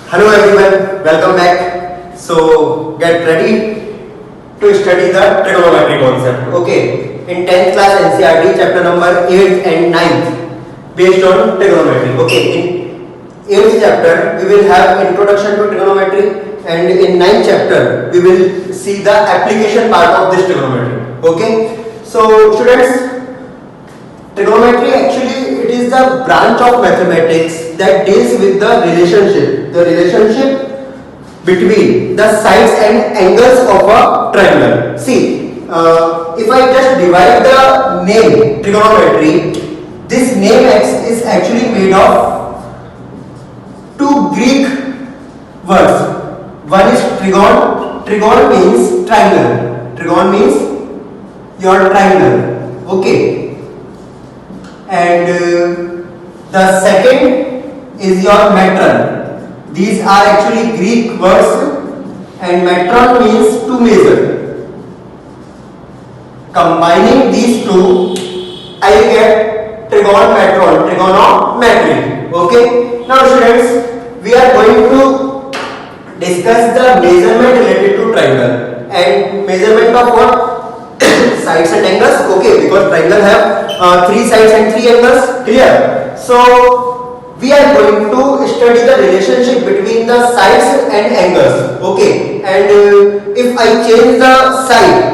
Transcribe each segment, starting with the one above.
Hello everyone, welcome back. So get ready to study the trigonometry concept. Okay, in 10th class NCERT chapter number 8 and 9th based on trigonometry. Okay, in 8th chapter we will have introduction to trigonometry and in 9th chapter we will see the application part of this trigonometry. Okay, so students, trigonometry actually it is the branch of mathematics that deals with the relationship between the sides and angles of a triangle. See, if I just divide the name trigonometry, this name is actually made of two Greek words. One is trigon. Trigon means triangle. Trigon means your triangle. Okay. And the second is your metron. These are actually Greek words, and metron means to measure. Combining these two, I get trigonometry. Okay. Now students, we are going to discuss the measurement related to triangle and measurement of what? Sides and angles. Okay, because triangle have 3 sides and 3 angles. Clear? So we are going to study the relationship between the sides and angles. Okay, and if I change the side,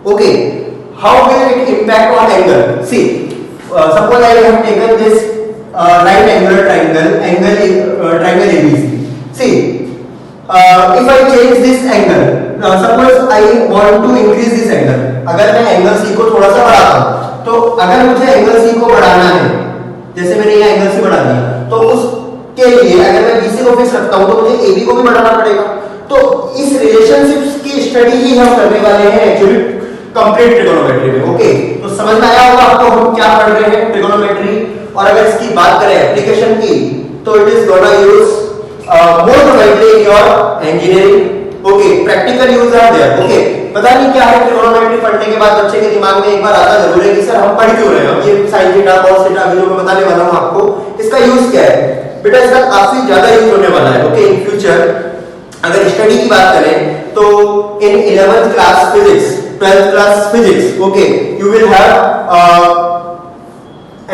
okay, how will it impact on angle? See, suppose I have taken this right angular triangle, triangle ABC. See, if I change this angle, suppose I want to increase this angle. अगर मैं angle C को थोड़ा सा बढ़ाता हूं, तो अगर मुझे एंगल सी को बढ़ाना है, जैसे मैंने यहाँ एंगल सी बढ़ा दिया, तो उसके लिए अगर मैं बीसी को फिक्स रखता हूं तो मुझे एबी को भी बढ़ाना पड़ेगा. तो इस रिलेशनशिप्स की स्टडी ही हम करने वाले हैं एक्चुअली कंप्लीट ट्रिगोनोमेट्री में. ओके, तो समझ में आया होगा आपको हम क्या पढ़ रहे हैं ट्रिगोनोमेट्री. और अगर इसकी बात करें एप्लीकेशन की, तो it is gonna use more probably in your engineering. Okay, practical use are there. Okay, पता नहीं क्या है ट्रिगोनोमेट्री पढ़ने के बाद बच्चे के दिमाग में एक बार आता जरूर है कि सर हम पढ़ क्यों रहे हैं, ये sin थीटा cos थीटा अभी जो मैं बताने वाला हूं आपको, इसका यूज क्या है. बेटा इसका काफी ज्यादा यूज होने वाला है. ओके, इन फ्यूचर अगर स्टडी की बात करें तो इन 11th class physics, 12th class physics, okay, you will have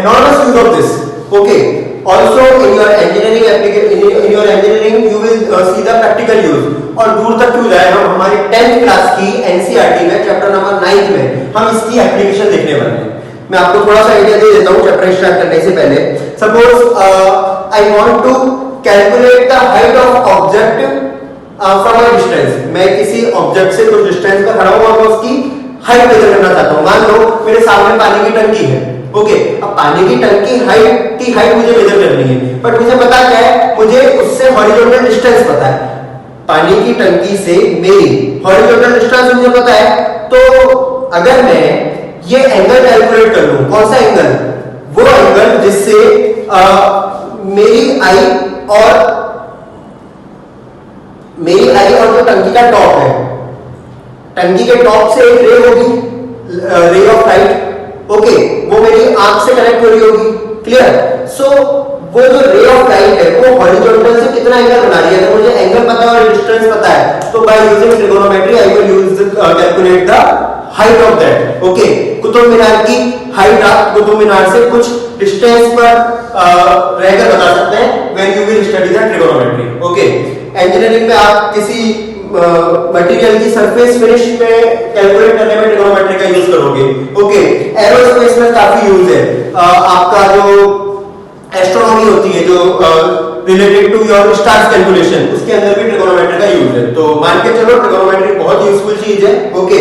enormous use of this. Okay, also in your engineering application, in your engineering you will see the practical use. और दूर तक क्यों जाए, हम हमारे 10th क्लास की NCERT में chapter number 9 में हम इसकी एप्लीकेशन देखने वाले हैं. मैं आपको थोड़ा सा आइडिया दे देता हूं चैप्टर स्टार्ट करने से पहले. Suppose I want to calculate the height of object from a distance. मैं किसी ऑब्जेक्ट से कुछ डिस्टेंस पर खड़ा हूं और मैं उसकी हाइट मेजर करना चाहता हूं. मान लो मेरे सामने पानी की टंकी है. ओके, अब पानी की टंकी की हाइट मुझे मेजर करनी है, बट मुझे पता क्या है, मुझे उससे हॉरिजॉन्टल डिस्टेंस पता है. पानी की टंकी से मेरी हॉरिजॉन्टल डिस्टेंस मुझे पता है. तो अगर मैं ये एंगल कैलकुलेट कर लूं, कौन सा एंगल, वो एंगल जिससे मेरी आई और जो टंकी का टॉप है, टंकी के टॉप से एक रे होगी, रे ऑफ लाइट. ओके, वो मेरी आंख से कनेक्ट हो रही होगी. क्लियर? सो वो जो रे ऑफ लाइट है वो हॉरिजॉन्टल से कितना एंगल बना रही है. अगर मुझे एंगल पता है और डिस्टेंस पता है, तो by using trigonometry I will use calculate the height of that. Okay, Qutub Minar की हाइट आप कुतुब मीनार से कुछ डिस्टेंस पर रहकर बता सकते हैं when you will study the trigonometry. Okay, engineering में आप किसी मटेरियल की सरफेस फिनिश में कैलकुलेट करने में ट्रिगोनोमेट्री का यूज करोगे. ओके, एरोस्पेस में काफी यूज है. आपका जो एस्ट्रोनॉमी होती है, जो related to your stars calculation, उसके अंदर भी ट्रिगोनोमेट्री का यूज है. तो मान के चलो ट्रिगोनोमेट्री बहुत यूजफुल चीज है. ओके,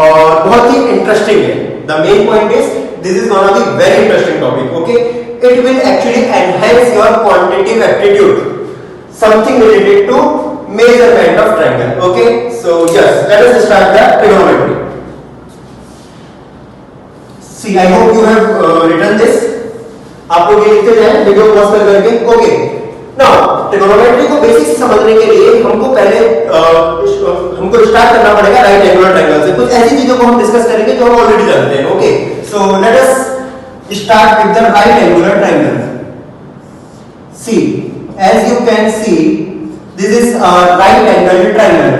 और बहुत ही इंटरेस्टिंग है. The main point is this is gonna be very interesting topic. Okay, it will actually enhance your quantitative aptitude, something related to measurement of triangle. Okay, so yes, let us start the trigonometry. See, I hope you have written this. आप लोग ये लिखते जाएं video pause कर करके. Okay, now trigonometry को basic समझने के लिए हमको पहले हमको स्टार्ट करना पड़ेगा राइट एंगुलर ट्रायंगल से. कुछ ऐसी चीजों को हम डिस्कस करेंगे जो हम ऑलरेडी जानते हैं. Okay, so let us start with the right angular triangle. See, as you can see This is a right angle triangle.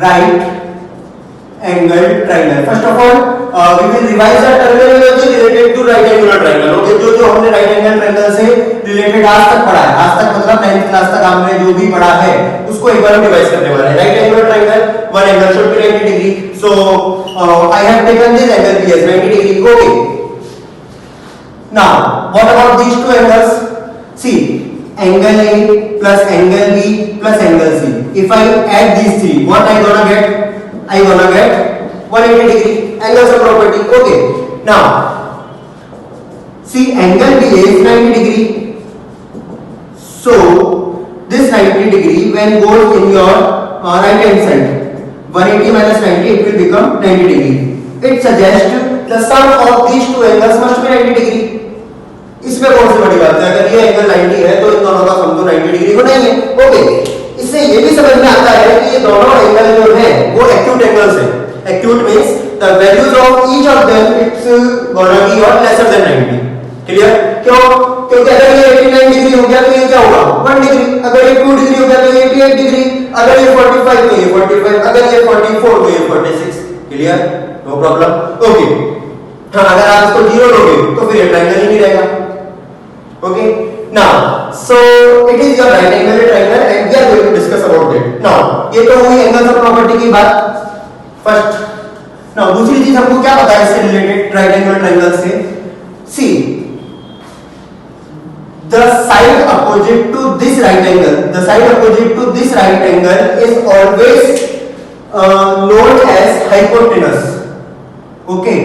Right angle triangle. First of all, we will revise the terminology related to right angular triangle. Okay, जो हमने right angle triangle से related आज तक पढ़ा है, आज तक मतलब 9th क्लास तक हमने जो भी पढ़ा है उसको एक बार रिवाइज करने वाले हैं. Right angular triangle, one angle should be 90 degree. So I have taken this angle B as 90 degree. Okay. Now, what about these two angles? See, angle A plus angle B plus angle C. If I add these three, what I gonna get? I gonna get 180 degree. Angles are property. Okay. Now, see, angle B is 90 degree. So, this 90 degree when goes in your right hand side, 180 minus 90, it will become 90 degree. It suggests the sum of these two angles must be 90 degree. इसमें कौन सी बड़ी बात है? अगर ये angle 90 है तो इन दोनों का सम तो 90 डिग्री को नहीं है. ओके, इससे ये भी समझ में आता है कि ये दोनों एंगल जो है वो एक्यूट एंगल्स हैं. Acute means the values of each of them it's gonna be और लेसर देन 90. क्लियर? क्यों? क्योंकि अगर ये 89 डिग्री हो गया तो ये क्या होगा? 1 डिग्री. अगर ये 2 डिग्री हो गया तो ये 88 डिग्री. अगर ये 45 तो ये 45. अगर ये 44 तो ये 46. क्लियर? No problem. ओके. हाँ, अगर आप इसको 0 लोगे तो फिर ये ट्रायंगल ही नहीं रहेगा. Okay, now so it is your right angle triangle and we are going to discuss about it. Now ये तो हुई एंगल्स ऑफ प्रॉपर्टी की बात. फर्स्ट, नाउ दूसरी चीज हमको क्या पता है इससे रिलेटेड राइट एंगल ट्रायंगल से? सी, the side opposite to this right angle, the side opposite to this right angle is always known as hypotenuse. Okay,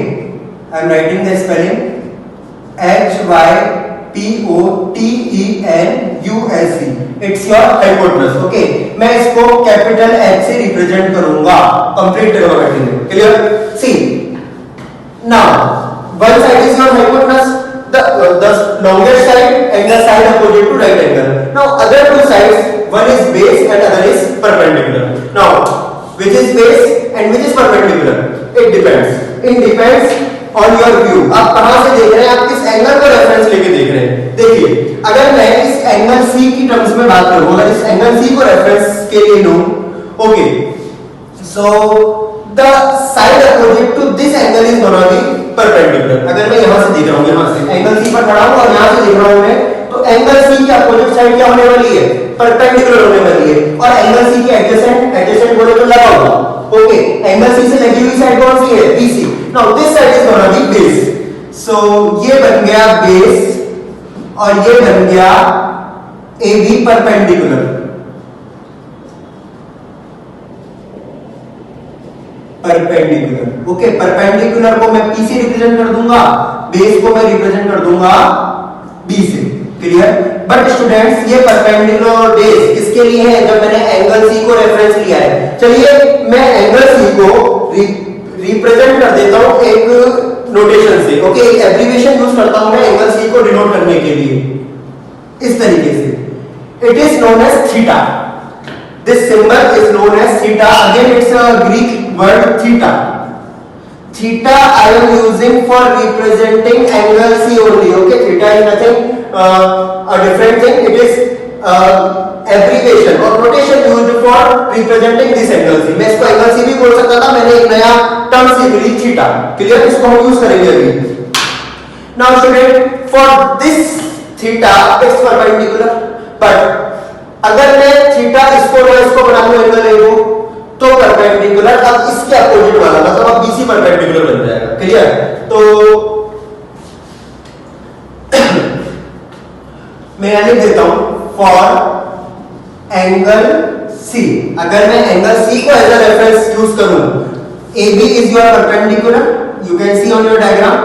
I am writing the spelling HYPOTENUSE. It's your hypotenuse. Okay, मैं इसको capital H से represent करूंगा complete trigonometry में. Clear? See, now one side is your hypotenuse, the longest side and the side opposite to right angle. Now other two sides, one is base and other is perpendicular. Now which is base and which is perpendicular? It depends. It depends on your view. आप कहां से देख रहे हैं, आप किस angle को reference लेके देख रहे हैं. देखिए, अगर मैं इस एंगल C की टर्म्स में बात करूं, अगर इस एंगल C को रेफरेंस के लिए लूं, okay, so the side opposite to this angle is gonna be perpendicular. अगर मैं यहां से देख रहा हूं, यहां से एंगल C पर खड़ा हूं और यहां से देख रहा हूं मैं, तो एंगल C की अपोजिट साइड क्या होने वाली है? परपेंडिकुलर होने वाली है. और एंगल C के एडजेसेंट बोले तो लगा होगा. ओके, एंगल C से लगी हुई साइड कौन सी है? BC. Now this side is gonna be base. So ये बन गया बेस और ये बन गया AB perpendicular. Perpendicular. Okay, perpendicular को मैं P से रिप्रेजेंट कर दूंगा, बेस को मैं रिप्रेजेंट कर दूंगा B से. क्लियर? बट स्टूडेंट्स, ये परपेंडिकुलर और बेस किसके लिए है? जब मैंने एंगल C को रेफरेंस लिया है. चलिए मैं एंगल C को रिप्रेजेंट कर देता हूं एक नोटेशन से. ओके, एक एब्रिविएशन यूज करता हूं मैं एंगल C को डिनोट करने के लिए इस तरीके से. It is known as theta. This symbol is known as theta. Again it's a Greek word theta. Theta I am using for representing angle C only. Okay, theta is nothing a different thing. It is abbreviation or notation used for representing this angle C. मैं इसको angle C भी बोल सकता था, मैंने एक नया term सीख ली थीटा. क्लियर? इसको हम यूज करेंगे अभी. Now student, for this theta it's perpendicular. But अगर मैं थीटा इसको बना दूं एंगल A को, तो परपेंडिकुलर अब इसके अपोजिट वाला, मतलब अब BC परपेंडिकुलर बन जाएगा. क्लियर? तो मैं यहां लिख देता हूं फॉर एंगल C. अगर मैं एंगल C को एज अ रेफरेंस यूज करूं, AB is your perpendicular. You can see on your diagram,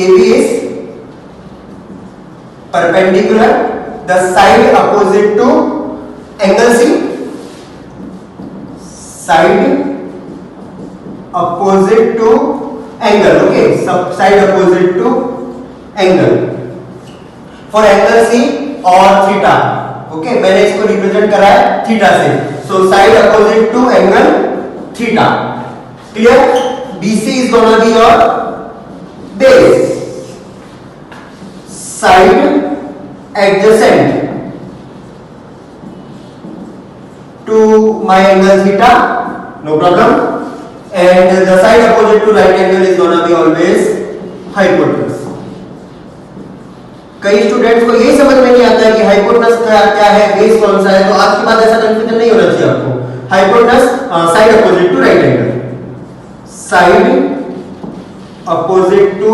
AB is perpendicular the side opposite to angle C. Side opposite to angle. Okay, side opposite to angle for angle C और theta. Okay, मैंने इसको represent करा है theta से. So side opposite to angle theta. Clear? BC is gonna be your base. Side adjacent my angle theta, no problem, and the side opposite to right angle is gonna be always hypotenuse. कई students को ये समझ में नहीं आता है कि hypotenuse क्या है, बेस कौन सा है, तो आज के बाद ऐसा कंफ्यूजन नहीं होना चाहिए आपको. Hypotenuse side opposite to right angle, side opposite to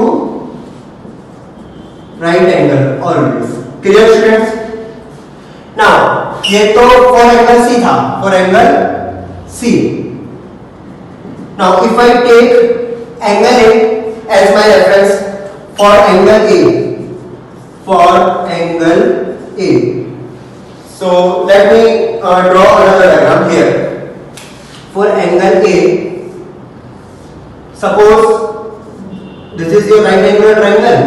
right angle always. Clear students? Now ये तो फॉर एंगल सी था, for angle C. Now if I take angle A as my reference for angle A, for angle A. So let me draw another diagram here. For angle A, suppose this is your right angular triangle,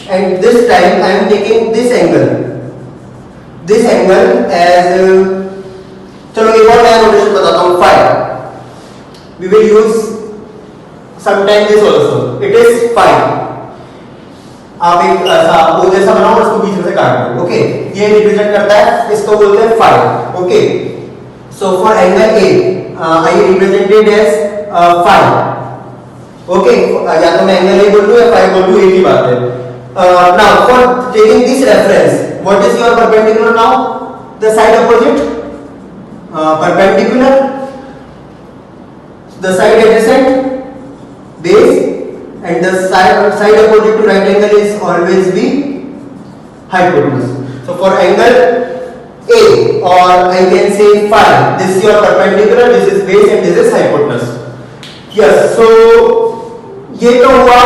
and this time I am taking this angle as चलो एक और नया notation बताता हूँ, phi. We will use sometime this also. It is phi. आप एक ऐसा वो जैसा बनाओ, उसको बीच में से काट दो. ओके, ये रिप्रेजेंट करता है, इसको बोलते हैं phi. Okay, so for angle A I represented as phi. Okay, या तो मैं एंगल ए बोल दूं या फाई बोल दूं, एक ही बात है. Now for taking this reference, what is your perpendicular now? The side opposite perpendicular, the side adjacent, base, and the side opposite to right angle is always be hypotenuse. So for angle A, or I can say phi, this is your perpendicular, this is base, and this is hypotenuse. Yes, so ये तो हुआ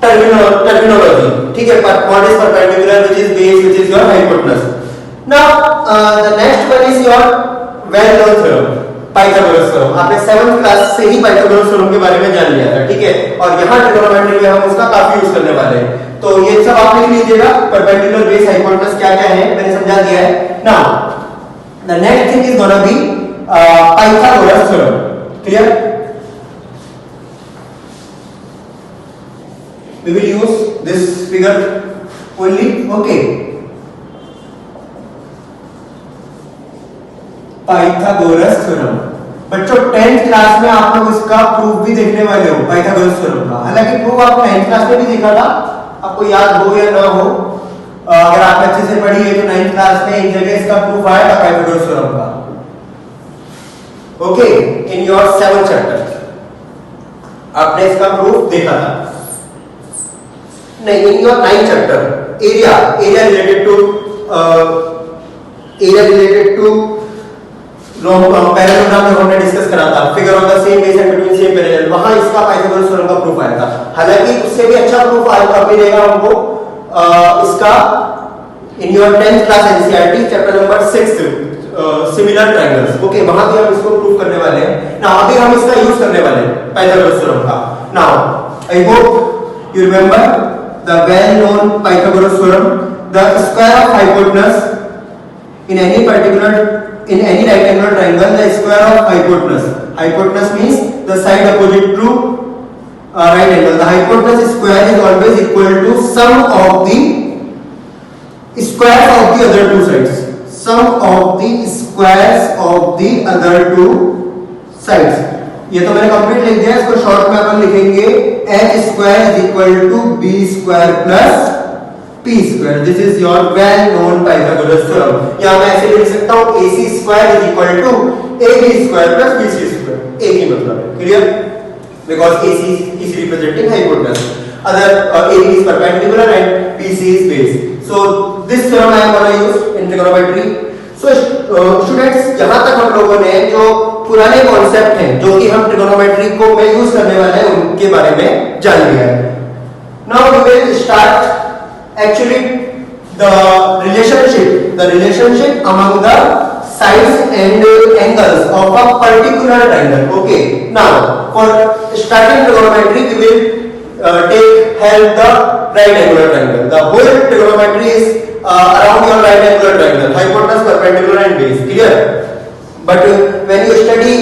terminology, ठीक है. What is perpendicular, which is base, which is your hypotenuse. Now the next one is your well-known theorem, Pythagoras theorem. आपने 7th class से ही Pythagoras theorem के बारे में जान लिया था, ठीक है. और यहाँ ट्रिगोनोमेट्री में हम उसका काफी यूज करने वाले हैं, तो ये सब आप लिख लीजिएगा. परपेंडिकुलर, बेस, हाइपोटेनस क्या क्या है मैंने समझा दिया है. Now the next thing is gonna be Pythagoras theorem. Clear? We will use this figure only. Okay, Pythagoras theorem. बच्चों 10th क्लास में आप लोग इसका प्रूफ भी देखने वाले हो, पाइथागोरस थ्योरम का. हालांकि प्रूफ आप 9th क्लास में भी देखा था, आपको याद हो या ना हो, अगर आप अच्छे से पढ़िए तो 9th क्लास में एक जगह इसका प्रूफ आया था पाइथागोरस थ्योरम का. Okay, in your 7th chapter आपने इसका प्रूफ देखा था. नहीं, in your 9th chapter area related to parallelogram जब हमने डिस्कस करा था, figure of the same base and between same parallel, वहां इसका पाइथागोरस थ्योरम का प्रूफ आया था. हालांकि उससे भी अच्छा प्रूफ आज मिलेगा हमको इसका in your 10th class NCERT chapter number 6 similar triangles. Okay, वहां भी हम इसको प्रूव करने वाले हैं. नाउ अभी हम इसका यूज करने वाले हैं पाइथागोरस थ्योरम का. Now I hope you remember the well known Pythagoras theorem, the square of hypotenuse in any right angular triangle, the square of hypotenuse means the side opposite to right angle, the hypotenuse square is always equal to sum of the squares of the other two sides. Sum of the squares of the other two sides. ये तो मैंने complete लिख दिया. इसको short में अपन लिखेंगे h square is equal to b square plus p square. This is your well known Pythagoras theorem. यहाँ मैं ऐसे लिख सकता हूँ ac square is equal to ab square plus bc square. एक ही मतलब है. Clear? Because ac is representing hypotenuse. Other ab is perpendicular and bc is base. So this theorem I am going to use in trigonometry. So students, यहाँ तक हम लोगों ने जो पुराने कॉन्सेप्ट हैं जो कि हम ट्रिगोनोमेट्री को में यूज करने वाले हैं उनके बारे में जान लिया है. Now we will start actually the relationship among the sides and angles of a particular triangle. Okay, now for starting trigonometry we will take help the right angular triangle. The whole trigonometry is around your right angular triangle, hypotenuse, perpendicular and base. Clear? But when you study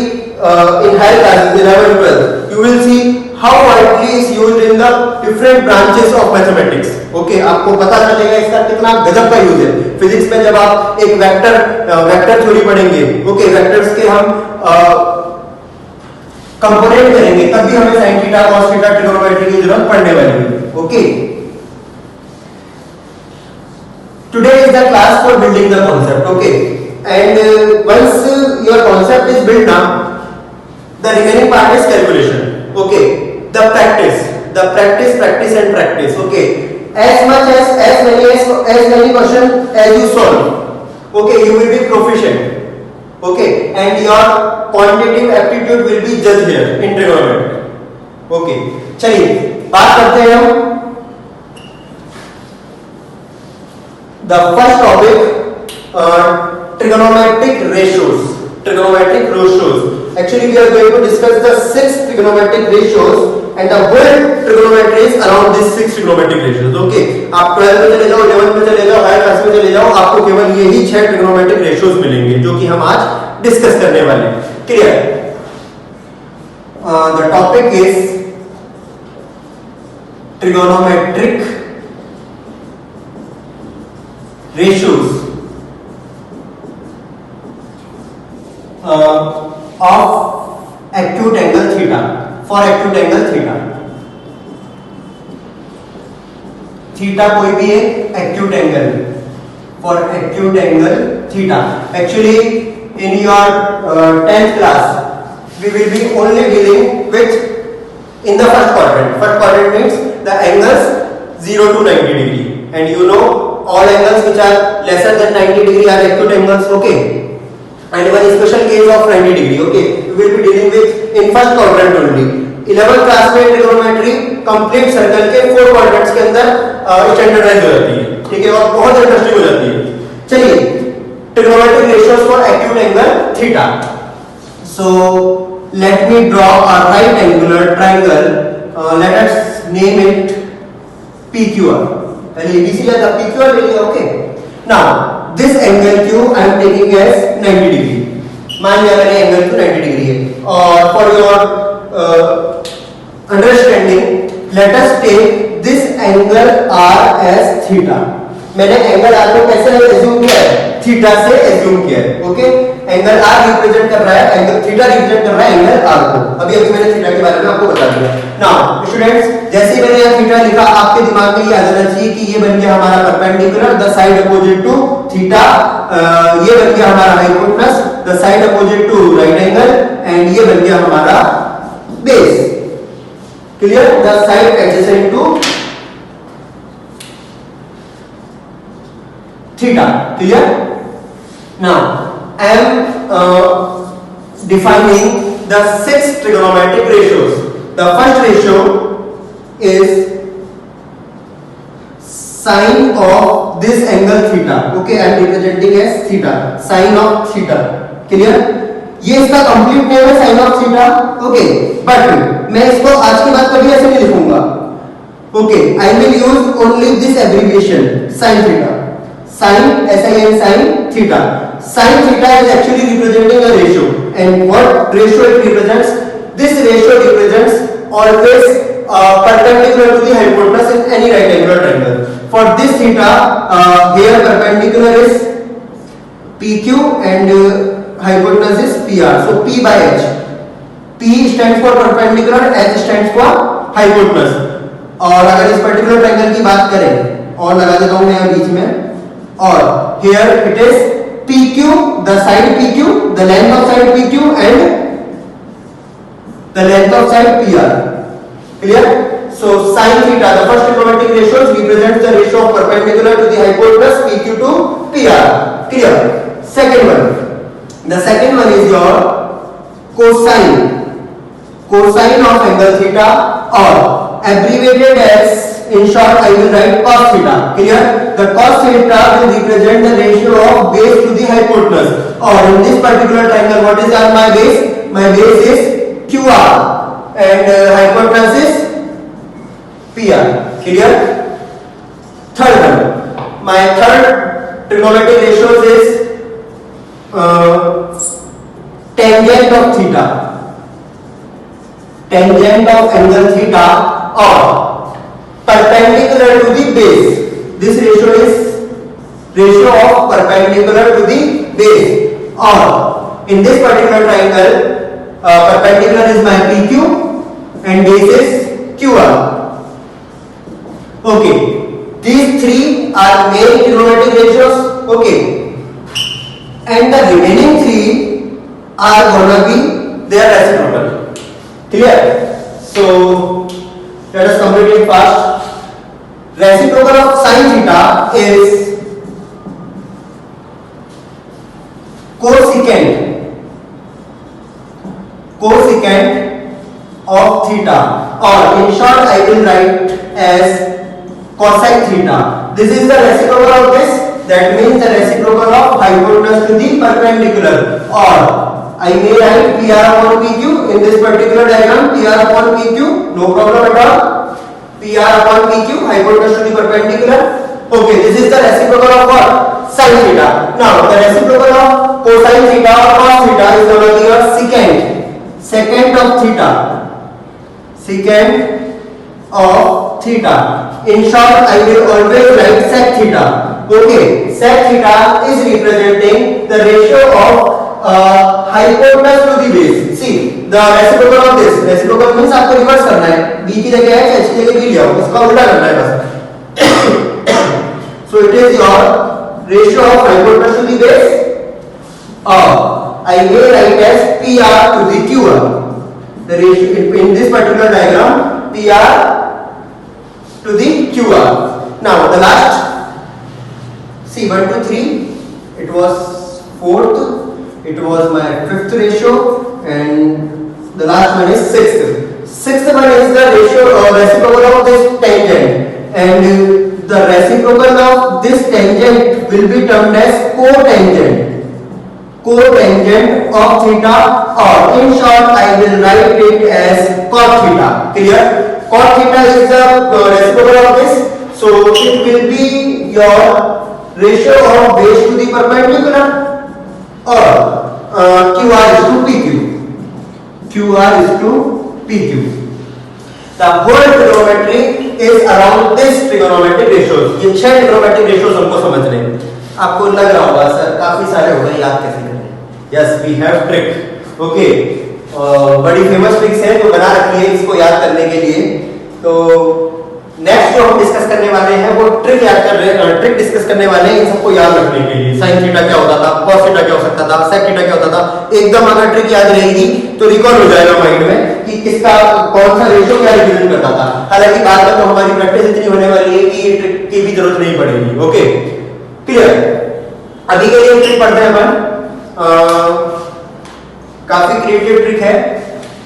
in higher classes 11 12, you will see how widely is used in the different branches of mathematics. Okay, आपको पता चलेगा इसका कितना गजब का use है। Physics में जब आप एक वेक्टर थ्योरी पढ़ेंगे, ओके, वेक्टर्स के हम कंपोनेंट करेंगे, तब भी हमें sin theta cos theta trigonometry की जरूरत पड़ने वाली है। Okay, today is the class for building the concept, okay, and once your concept is built now, the remaining part is calculation, okay, the practice and practice, okay, as many questions as you solve, okay, you will be proficient, okay, and your quantitative aptitude will be judged here in trigonometry, okay। चलिए बात करते हैं हम the first topic, trigonometric ratios, actually we are going to discuss the 6 trigonometric ratios and the whole trigonometry is around these 6 trigonometric ratios, okay। आप 12 में चले जाओ, 11 में चले जाओ, हायर क्लास में चले जाओ, आपको केवल यही 6 trigonometric ratios मिलेंगे जो कि हम आज डिस्कस करने वाले हैं। Clear? The topic is trigonometric ratios of acute angle theta, for acute angle theta, theta कोई भी एक acute angle, for acute angle theta, actually in your 10th class we will be only dealing with in the first quadrant means the angles 0 to 90 degree, and you know all angles which are lesser than 90 degree are acute angles, okay, and one special case of 90 degree, okay, we will be dealing with in first quadrant only। 11th class में trigonometry complete circle के 4 quadrants के अंदर standardise हो जाती है, ठीक है, और बहुत इंटरेस्टिंग हो जाती है। चलिए, trigonometric ratios for acute angle theta. So let me draw a right angular triangle, let us name it PQR, पहले ABC या PQR ले लिया, okay. Now this angle Q I am taking as 90 degree, मान लिया मैंने angle Q 90 degree है, और for your understanding let us take this angle R as theta. मैंने एंगल R को कैसे एज्यूम किया है? थीटा से एज्यूम किया है, ओके। एंगल R रिप्रेजेंट कर रहा है, एंगल थीटा रिप्रेजेंट कर रहा है एंगल R को। अभी मैंने थीटा के बारे में आपको बता दिया। नाउ स्टूडेंट्स, जैसे मैंने यहाँ थीटा लिखा, आपके दिमाग में ये आ जाना चाहिए कि ये बन गया हमारा perpendicular, the side opposite to theta, ये बन गया हमारा hypotenuse, the side opposite to right angle, and ये बन गया हमारा base. Clear? The side adjacent to theta, clear? Now I am defining the 6 trigonometric ratios. The first ratio is sine of this angle theta, okay, I am representing as theta, sine of theta, clear? ये इसका complete name है sine of theta, okay, but मैं इसको आज के बाद कभी ऐसे नहीं लिखूंगा, okay, I will use only this abbreviation sine theta, sin sin sin theta। sin theta is actually representing a ratio, and what ratio it represents? This ratio represents always perpendicular to the hypotenuse in any right angular triangle। For this theta, here perpendicular is PQ and hypotenuse is PR, so P by H, P stands for perpendicular, H stands for hypotenuse। और अगर इस particular triangle की बात करें, और लगा देता हूं मैं यहाँ बीच में, और here it is PQ, the side PQ, the length of side PQ and the length of side PR, clear? So sin theta, the first trigonometric ratios represents the ratio of perpendicular to the hypotenuse PQ to PR, clear? Second one, the second one is your cosine of angle theta, or abbreviated as, in short I will write cos theta, clear? The cos theta will represent the ratio of base to the hypotenuse, or in this particular triangle what is my base? My base is QR and hypotenuse is PR, clear? Third one, my third trigonometric ratios is tangent of theta, tangent of angle theta, or perpendicular to the base. This ratio is ratio of perpendicular to the base, or in this particular triangle perpendicular is my PQ and base is QR. Okay, these three are main trigonometric ratios. Okay, and the remaining three are gonna be their reciprocal. Clear? So let us complete it fast. Reciprocal of sin theta is cosecant of theta, or in short I will write as cosec theta. This is the reciprocal of this. That means the reciprocal of hypotenuse to the perpendicular, or I may write PR upon PQ in this particular diagram. PR upon PQ, no problem at all. PR upon PQ, hypotenuse to the perpendicular. Okay, this is the reciprocal of what? Sin theta. Now the reciprocal of cosine theta or cos theta is going to be your secant of theta. Secant of theta. In short, I will always write sec theta. Okay, sec theta is representing the ratio of hypotenuse to the base. See, the reciprocal of this. Reciprocal means आपको reverse करना है. B की जगह है, H की जगह B लिया हो. इसका उल्टा करना है बस. So it is your ratio of hypotenuse to the base, or I may write as PR to the QR. The ratio in this particular diagram, PR to the QR. Now the last, see 1 2 3, it was fourth, it was my fifth ratio, and the last one is sixth. Sixth one is the ratio or reciprocal of this tangent, and the reciprocal of this tangent will be termed as cotangent. Cotangent of theta, or in short I will write it as cot theta. Clear? Cot theta is the reciprocal of this, so it will be your ratio of base to the perpendicular, or QR is to PQ. QR is to PQ. The whole trigonometry is around this trigonometric ratios. ये 6 trigonometric ratios हमको समझने हैं. आपको लग रहा होगा sir काफी सारे हो गए, याद कैसे करें? Yes, we have trick. Okay, बड़ी फेमस ट्रिक्स हैं जो बना रखी है इसको याद करने के लिए. तो नेक्स्ट जो हम डिस्कस करने वाले हैं वो ट्रिक डिस्कस करने वाले हैं इन सबको याद रखने के लिए. साइन थीटा क्या होता था, कॉस थीटा क्या हो सकता था, सेक थीटा क्या होता था. एकदम अगर ट्रिक याद रहेगी तो रिकॉल हो जाएगा माइंड में कि किसका कौन सा रेशियो क्या रिप्रेजेंट करता था. हालांकि बाद में तो हमारी प्रैक्टिस इतनी होने वाली है कि ये ट्रिक की भी जरूरत नहीं पड़ेगी. Okay, clear? अभी के लिए ट्रिक पढ़ते हैं अपन. काफी क्रिएटिव ट्रिक है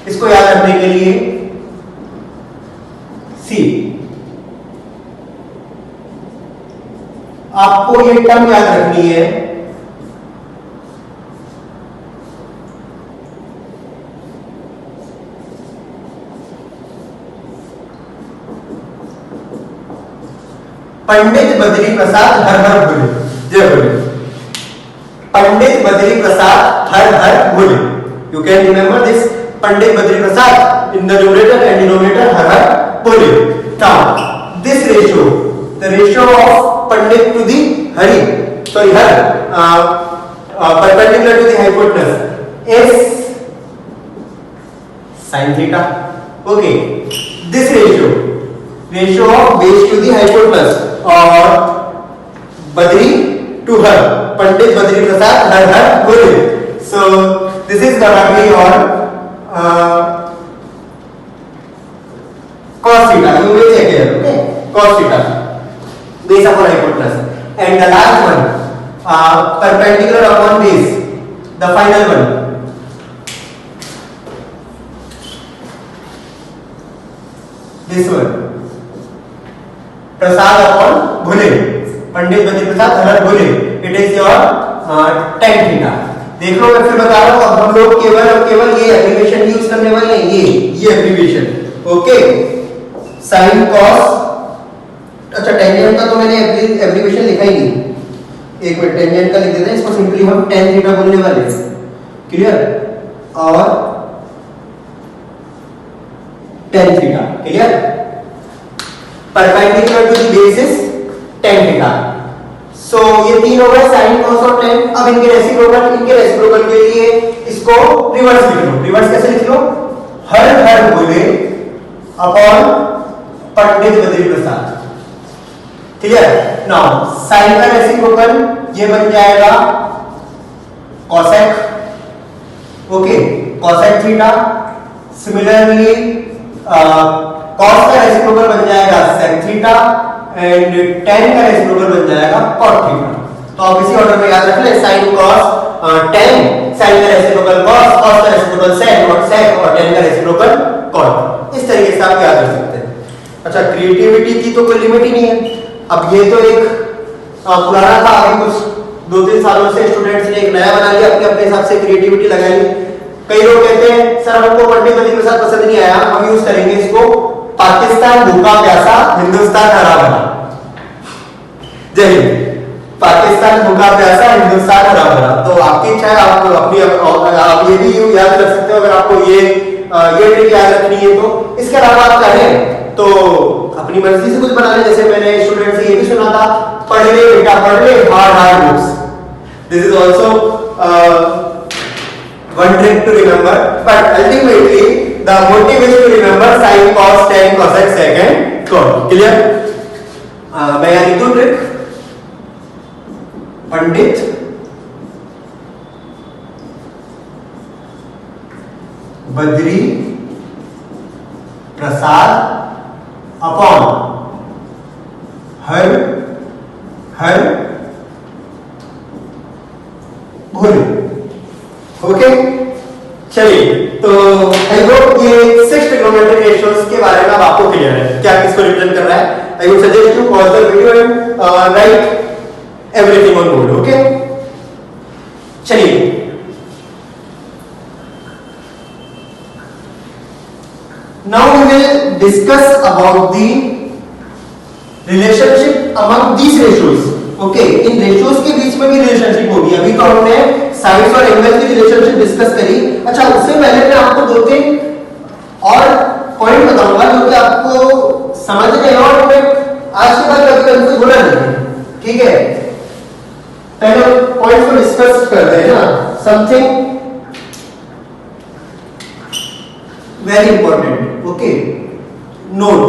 इसको याद रखने के लिए. सी, आपको ये टर्म याद रखनी है. पंडित बद्री प्रसाद हर हर बोले. जय बोले. पंडित बद्री प्रसाद हर हर बोले. You can remember this. Pandit Badri Prasad in the numerator and denominator हर हर बोले. Now this ratio, the ratio of Pandit to the Hari, sorry Har, perpendicular to the hypotenuse is sin theta. Okay, this ratio of base to the hypotenuse, or Badri to Har, Pandit Badri Prasad हर हर बोले. So this is gonna be your cos theta. You will check here. Okay, cos theta, base upon hypotenuse, and the last one perpendicular upon base, the final one. This one, Prasad upon Bhule, Pandit Badri Prasad हर हर बोले. It is your tan theta. देख लो, मैं फिर बता रहा हूं. अब हम लोग केवल ये एब्रिविएशन यूज करने वाले हैं. ये एब्रिविएशन. Okay, sine cos. अच्छा, टेंजेंट का तो मैंने एब्रिविएशन लिखा ही नहीं. एक मिनट, टेंजेंट का लिख देते हैं. इसको सिंपली हम tan थीटा बोलने वाले हैं. क्लियर? और tan theta. Clear? Perpendicular to the base is tan theta. So ये तीन हो गए sin cos और tan। अब इनके रेसिप्रोकल के लिए इसको रिवर्स लिख लो। रिवर्स कैसे लिख लो? हर बोले upon Pandit Badri Prasad. Clear? Now sin का रेसिप्रोकल ये बन जाएगा cosec, okay, cosec theta. Similarly cos का रेसिप्रोकल बन जाएगा sec थीटा एंड tan का रेसिप्रोकल बन जाएगा cot थीटा। तो आप इसी ऑर्डर में याद रख ले, sin cos tan, sin का रेसिप्रोकल cos, cos का रेसिप्रोकल sec और sec और tan का रेसिप्रोकल cot। इस तरीके से आप याद रख सकते हैं। अच्छा, क्रिएटिविटी की तो कोई लिमिट ही नहीं है। अब ये तो एक पुराना था, अभी कुछ 2-3 सालों से स्टूडेंट्स ने एक नया बना लिया, अपने हिसाब से क्रिएटिविटी लगाई। कई लोग कहते हैं सर हमको पंडित बद्री प्रसाद पसंद नहीं आया, हम यूज करेंगे इसको पाकिस्तान भूखा प्यासा हिंदुस्तान हरा भरा। जय हिंद। पाकिस्तान भूखा प्यासा हिंदुस्तान हरा भरा। तो आपकी इच्छा है, आप अपनी आप ये भी याद रख सकते हो अगर आपको ये ट्रिक याद रखनी है तो। इसके अलावा आप चाहें तो अपनी मर्जी से कुछ बना ले। जैसे मैंने स्टूडेंट से ये भी सुना था, पढ़ ले बेटा पढ़ ले hard books. This is also one trick to remember, but ultimately the motive is to remember sin, cos, tan, cosec, sec and cot. Clear? मैं यहाँ लिख दूँ trick, Pandit Badri Prasad upon her भोले। ओके, चलिए। तो आई होप ये 6 ट्रिग्नोमेट्रिक रेशियोज के बारे में अब आपको क्लियर है, क्या किसको रिप्रेजेंट कर रहा है। I would suggest you pause the video and write everything on board. Okay, चलिए। Now we will discuss about the relationship among these ratios. Okay, इन रेशियोज के बीच में भी रिलेशनशिप होगी। अभी तो हमने साइड्स और एंगल की रिलेशनशिप डिस्कस करी। अच्छा, उससे पहले मैं आपको 2-3 और पॉइंट बताऊंगा जो कि आपको समझ में और मैं आज के बाद कभी कंफ्यूज होना नहीं। ठीक है, पहले पॉइंट को डिस्कस करते हैं ना। Something very important. Okay, note.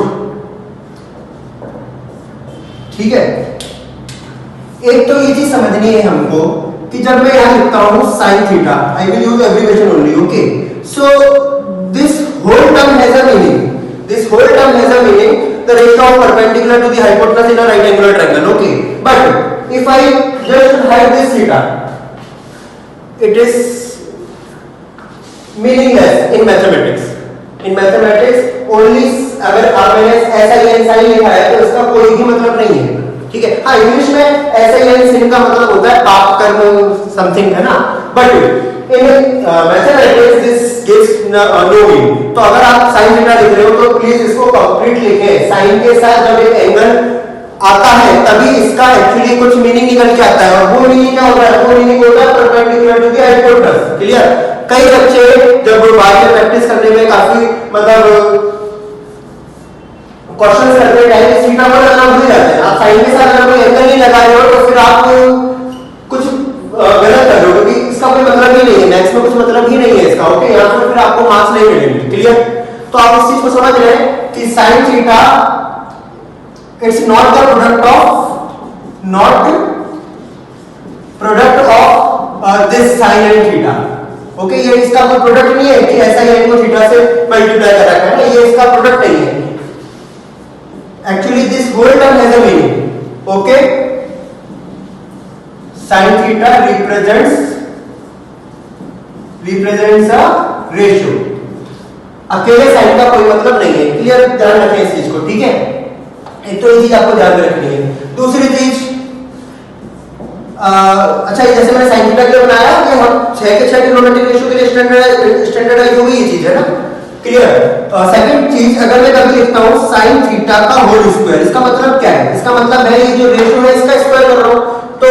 ठीक है, एक तो ये चीज समझनी है हमको कि जब मैं यहां लिखता हूं sin theta, I will use abbreviation only. Okay, so this whole term has a meaning. This whole term has a meaning, the ratio of perpendicular to the hypotenuse in a right angular triangle. Okay, but if I just hide this theta, it is meaningless in mathematics. In mathematics only अगर मैंने ऐसा sin लिखा है तो इसका कोई भी मतलब नहीं है। ठीक है, हाँ, इंग्लिश में ऐसे sin का मतलब होता है पाप कर्म समथिंग, है ना। But in mathematics this gives no meaning. तो अगर आप sin थीटा लिख रहे हो तो प्लीज इसको कंप्लीट लिखें। sin के साथ जब एक एंगल आता है तभी इसका एक्चुअली कुछ मीनिंग निकल के आता है, और वो मीनिंग क्या होता है? वो मीनिंग होता है perpendicular to the hypotenuse. Clear? कई बच्चे जब बाद में प्रैक्टिस करने में काफी मतलब क्वेश्चन करते टाइम थीटा को लगाना भूल जाते हैं। आप साइन के साथ अगर कोई एंगल नहीं लगा रहे हो तो फिर आप कुछ गलत कर रहे हो, क्योंकि इसका कोई मतलब ही नहीं है, मैथ्स में कुछ मतलब ही नहीं है इसका। ओके, यहाँ पर फिर आपको मार्क्स नहीं मिलेंगे। क्लियर? तो आप इस चीज को समझ रहे हैं कि sine theta it's not the product of this sine and theta. Okay, ये इसका कोई प्रोडक्ट नहीं है कि ऐसा ही इनको थीटा से मल्टीप्लाई कर रखा है ना, ये इसका प्रोडक्ट नहीं है। Actually, this whole term has a meaning. Okay, sin theta represents a ratio. अकेले sin का कोई मतलब नहीं है। क्लियर? ध्यान रखें इस चीज को। ठीक है, एक तो ये चीज आपको ध्यान में रखनी है। दूसरी चीज, अच्छा, जैसे मैंने sin थीटा के लिए बनाया कि हम 6 के 6 ट्रिग्नोमेट्रिक रेशियो के लिए स्टैंडर्डाइज होगी ये चीज, है ना। क्लियर? सेकंड चीज, अगर मैं कभी लिखता हूं sin थीटा का होल स्क्वायर, इसका मतलब क्या है? इसका मतलब है ये जो रेशियो है इसका स्क्वायर कर रहा हूं, तो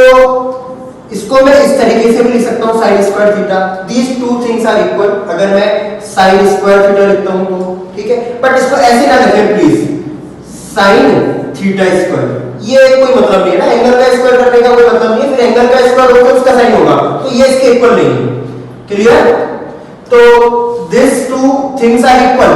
इसको मैं इस तरीके से भी लिख सकता हूं sin square theta. These two things are equal. अगर मैं sin स्क्वायर थीटा लिखता हूं तो ठीक है, बट इसको ऐसे ना लिखें प्लीज, साइन थीटा स्क्वायर, ये कोई मतलब नहीं है ना, एंगल का स्क्वायर करने का कोई मतलब नहीं है, फिर एंगल का स्क्वायर होगा उसका साइन होगा, तो ये इसके इक्वल नहीं है। क्लियर? तो this two things are equal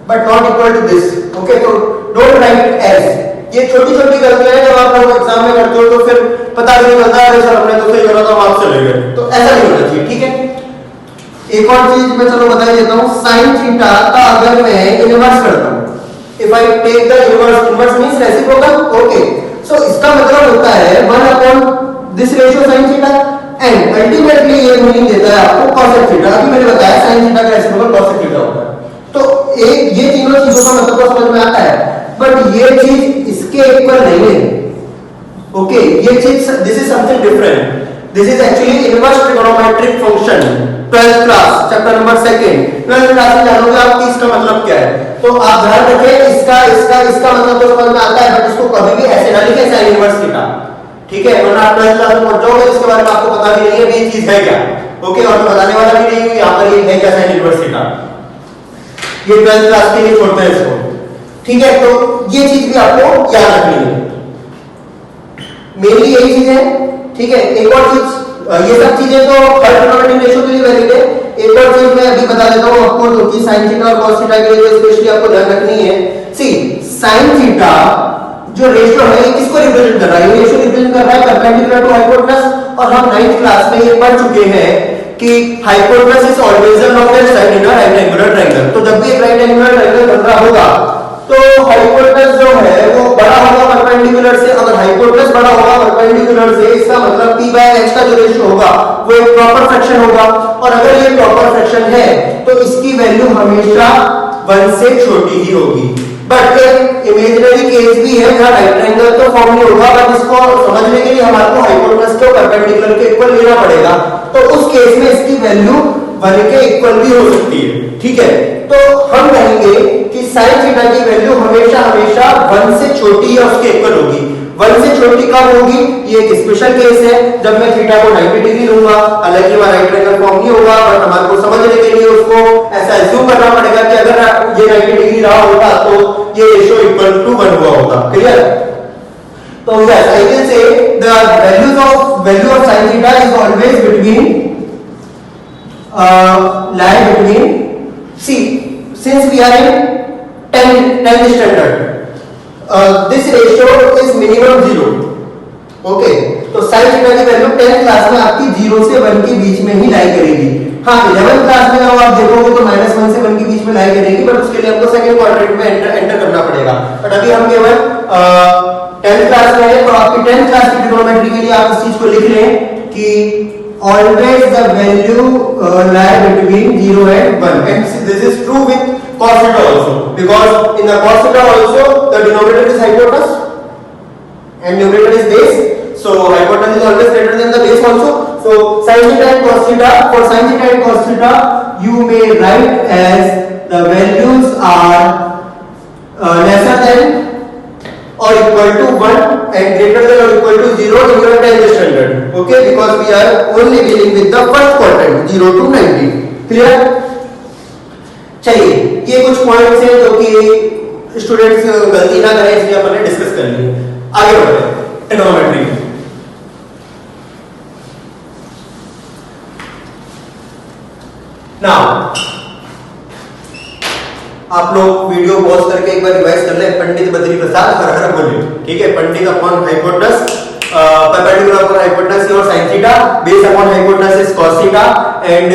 but not equal to this. Okay, तो डोंट राइट एज। ये छोटी छोटी गलतियां हैं जब आप लोग एग्जाम में करते हो तो फिर पता नहीं चलता है सर हमने तो सही करा था मार्क्स चले गए, तो ऐसा नहीं होना चाहिए। ठीक है, एक और चीज मैं चलो बता ही देता हूं, साइन थीटा का अगर मैं इनवर्स करता हूं, if I take the inverse, inverse means reciprocal. Okay, so इसका मतलब होता है 1 upon this ratio sine theta and ultimately ये मीनिंग देता है आपको cosec थीटा। अभी मैंने बताया साइन थीटा का रेसिप्रोकल cosec थीटा होता है, तो एक ये तीनों चीजों का मतलब तो समझ में आता है, बट ये चीज इसके इक्वल नहीं है। ओके, ये चीज this is something different, this is actually inverse trigonometric function. 12th class chapter number 2 12th class में जानोगे आप कि इसका मतलब क्या है। तो आप ध्यान रखें, इसका मतलब तो समझ में आता है, बट इसको कभी भी ऐसे ना लिखें साइन इनवर्स थीटा। ठीक है, वरना आप 12th क्लास में पहुंच जाओगे इसके बारे में आपको पता भी नहीं है ये चीज है क्या। ओके, और मैं बताने वाला भी नहीं हूं यहां पर ये है क्या साइन इनवर्स थीटा, ये 12th क्लास के लिए छोड़ते हैं इसको। ठीक है, तो ये चीज भी आपको याद रखनी है, मेनली यही चीज है। ठीक है, एक और चीज, ये सब चीजें तो हर ट्रिगोनोमेट्रिक रेशियो के लिए वैलिड है। एक और चीज मैं अभी बता देता हूं आपको, जो कि sin थीटा और cos थीटा के लिए स्पेशली आपको ध्यान रखनी है। सी sin थीटा जो रेशियो है ये किसको रिप्रेजेंट कर रहा है? ये रेशियो रिप्रेजेंट कर रहा है परपेंडिकुलर टू हाइपोटेनस, और हम 9th क्लास में ये पढ़ चुके हैं कि hypotenuse is always the longest side in a right angular triangle. तो जब भी एक राइट एंगुलर ट्रायंगल बन रहा होगा तो हाइपोटेनस जो है वो बड़ा होगा परपेंडिकुलर से। अगर हाइपोटेनस बड़ा होगा परपेंडिकुलर से, इसका मतलब p/h का जो रेशियो होगा वो एक प्रॉपर फ्रैक्शन होगा, और अगर ये प्रॉपर फ्रैक्शन है तो इसकी वैल्यू हमेशा 1 से छोटी ही होगी। बट एक इमेजिनरी केस भी है जहां राइट ट्रायंगल तो फॉर्म नहीं होगा, बट इसको समझने के लिए हमारे को हाइपोटेनस को परपेंडिकुलर के इक्वल लेना पड़ेगा, तो उस केस में इसकी वैल्यू 1 के इक्वल भी हो सकती है। ठीक है, तो हम कहेंगे कि sin थीटा की वैल्यू हमेशा 1 से छोटी या उसके इक्वल होगी। 1 से छोटी कब होगी? ये एक स्पेशल केस है जब मैं थीटा को 90 डिग्री लूंगा, हालांकि वहां राइट ट्रायंगल फॉर्म नहीं होगा, बट हमारे को समझने के लिए उसको ऐसा एज्यूम करना पड़ेगा कि अगर ये 90 डिग्री रहा होता तो ये रेशियो इक्वल टू 1 हुआ होता। क्लियर? तो yes, I can say the value of sin theta is always between lie between, see since we are in 10th standard, this ratio is minimum 0. Okay, तो sin theta की value 10th class में आपकी 0 से 1 के बीच में ही लाई करेगी। हाँ, 11th क्लास में जब आप देखोगे तो -1 से 1 के बीच में लाई करेगी, बट उसके लिए हमको सेकंड क्वाड्रेंट में एंटर करना पड़ेगा। बट अभी हम केवल 10th क्लास में है, तो आपकी 10th क्लास की ट्रिगोनोमेट्री के लिए आप इस चीज को लिख लें कि always the value lie between 0 and 1, and this is true with cos theta also, because in the cos theta also the denominator is hypotenuse and numerator is base, so hypotenuse is always greater than the base also. So sin theta and cos theta, for sin theta and cos theta you may write as the values are lesser than or equal to 1 and greater than or equal to 0 in your 10th standard. Okay, because we are only dealing with the first quadrant 0 to 90. Clear? चलिए, ये कुछ points हैं जो कि students गलती ना करें इसलिए अपन ने डिस्कस कर लिए। आगे बढ़ते हैं ट्रिगोनोमेट्री में। नाउ आप लोग वीडियो पॉज करके एक बार रिवाइज कर ले। पंडित बद्री प्रसाद हर हर बोले। ठीक है, पंडित upon hypotenuse, perpendicular upon hypotenuse और sin theta, base upon hypotenuse is cos theta and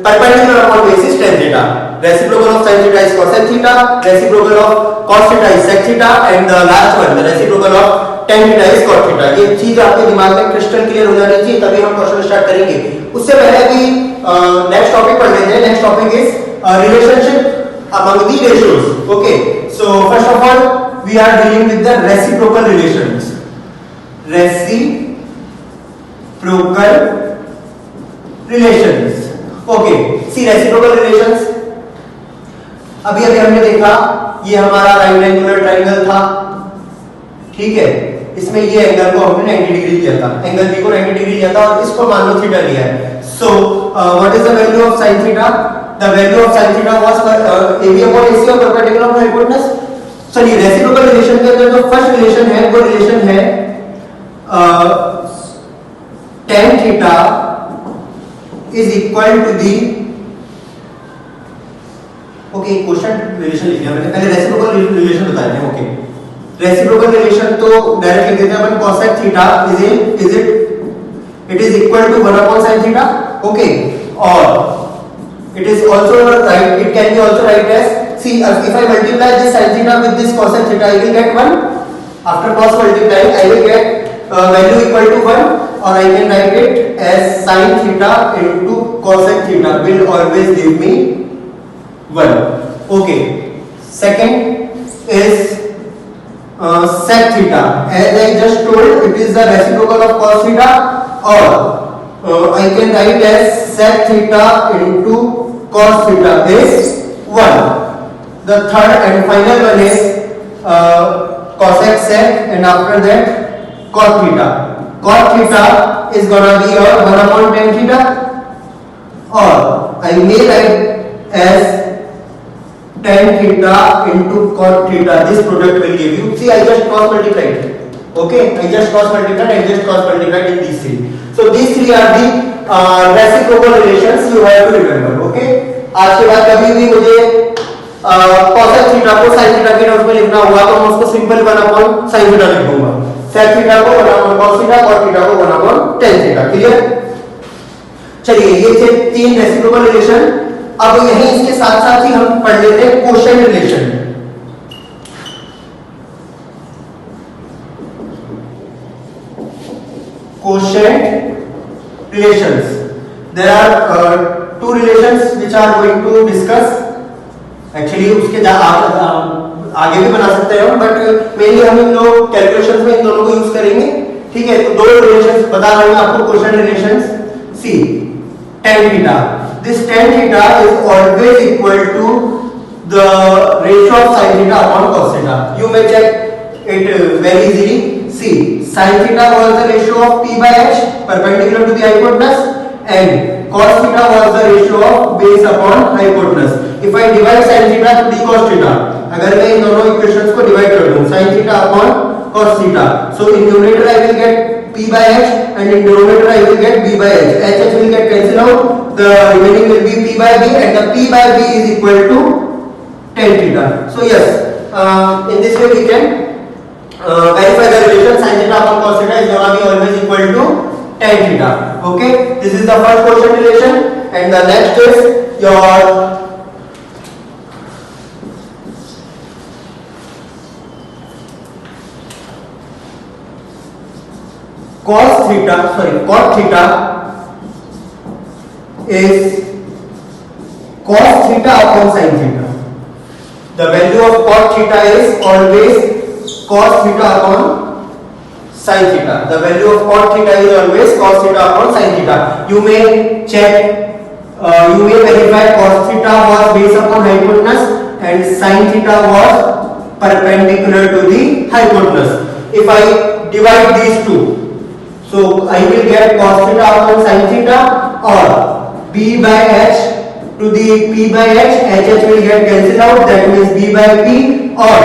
perpendicular upon base is tan theta, reciprocal of sin theta is cosec theta, reciprocal of cos theta is sec theta and the last one the reciprocal of tan theta is cot theta. ये चीज आपके दिमाग में crystal clear हो जानी चाहिए, तभी हम क्वेश्चन स्टार्ट करेंगे। उससे पहले भी नेक्स्ट टॉपिक पढ़ लेते हैं। Next topic is relationship among the ratios. Okay, so first of all we are dealing with the reciprocal relations. Reciprocal relations. Okay, see reciprocal relations, अभी हमने देखा ये हमारा राइट एंगुलर ट्रायंगल था। ठीक है, इसमें ये एंगल को हमने 90 डिग्री लिया था, एंगल बी को 90 डिग्री लिया था और इसको मान लो थीटा लिया है। So what is the value of sin theta? The value of sin theta was AB upon AC or perpendicular to hypotenuse. चलिए रेसिप्रोकल रिलेशन के अंदर जो फर्स्ट रिलेशन है वो रिलेशन है tan theta is equal to the, okay question relation लिख दिया मैंने, पहले रेसिप्रोकल रिलेशन बताते हैं। ओके रेसिप्रोकल रिलेशन तो डायरेक्ट लिख देते हैं अपन, cosec theta is it is equal to 1 upon sin theta. Okay और it is also right, it can be also right as, see if I multiply this sin theta with this cosec theta I will get 1, after cross multiplying I will get value equal to 1, or I can write it as sin theta into cosec theta will always give me 1. Okay, second is sec theta, as I just told it is the reciprocal of cos theta, or I can write as sec theta into cos theta is 1. The third and final one is cosec sec, and after that cot theta. Cot theta is gonna be your 1 upon tan theta, or I may write as tan theta into cot theta. This product will give you, see I just cross multiplied. Okay, I just cross multiplied in these three. So these three are the reciprocal relations you have to remember. Okay, आज के बाद कभी भी मुझे cosec theta को sin theta के terms में लिखना होगा तो मैं उसको सिंपल 1 upon sin थीटा लिख दूंगा, sec थीटा को 1 upon cos theta, cot theta को 1 upon tan थीटा। क्लियर? चलिए ये थे तीन रेसिप्रोकल रिलेशन। अब यहीं इसके साथ साथ ही हम पढ़ लेते हैं quotient relation. Quotient relations, there are two relations which are going to discuss, actually उसके आगे भी बना सकते हैं हम, बट मेनली हम इन लोग कैलकुलेशंस में इन दोनों को यूज करेंगे। ठीक है, तो दो रिलेशंस बता रहा हूं आपको, question relations. See tan theta, this tan theta is always equal to the ratio of sin theta upon cos theta. You may check it very easily. See sin theta was the ratio of p by h perpendicular to the hypotenuse, and cos theta was the ratio of base upon hypotenuse. If I divide sin theta to d cos theta, अगर मैं इन दोनों equations को divide कर दूं sin theta upon cos theta, so in numerator I will get p by h and in denominator I will get b by h. H will get cancelled out, the remaining will be p by b, and the p by b is equal to tan theta. So yes, in this way we can verify the relation sin theta upon cos theta is gonna be always equal to tan theta. Okay, this is the first quotient relation, and the next is your cot theta is cos theta upon sin theta. The value of cot theta is always cos theta upon sin theta. The value of cot theta is always cos theta upon sin theta. You may check, you may verify cos theta was base upon hypotenuse and sin theta was perpendicular to the hypotenuse. If I divide these two, so I will get cos theta upon sin theta, or b by h to the p by h, h will get cancelled out, that means b by p, or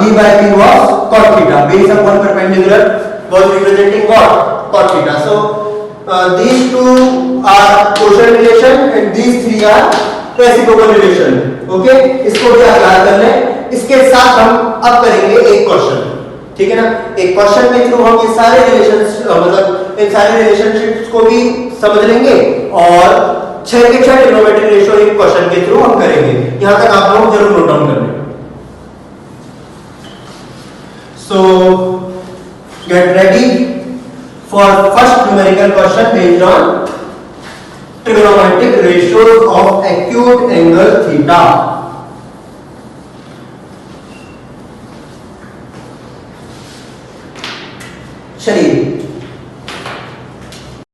b by p was cot theta, base upon perpendicular was representing what? Cot theta. So these two are quotient relation and these three are reciprocal relation. Okay, इसको भी आप याद कर लें। इसके साथ हम अब करेंगे एक क्वेश्चन, ठीक है ना। एक क्वेश्चन के थ्रू हम ये सारे रिलेशंस मतलब इन सारे रिलेशनशिप्स को भी समझ लेंगे और 6 के 6 ट्रिग्नोमेट्रिक रेशियो एक क्वेश्चन के थ्रू हम करेंगे। यहां तक आप लोग जरूर नोट डाउन कर लें। So get ready for first numerical question based on trigonometric ratios of acute angle theta. चलिए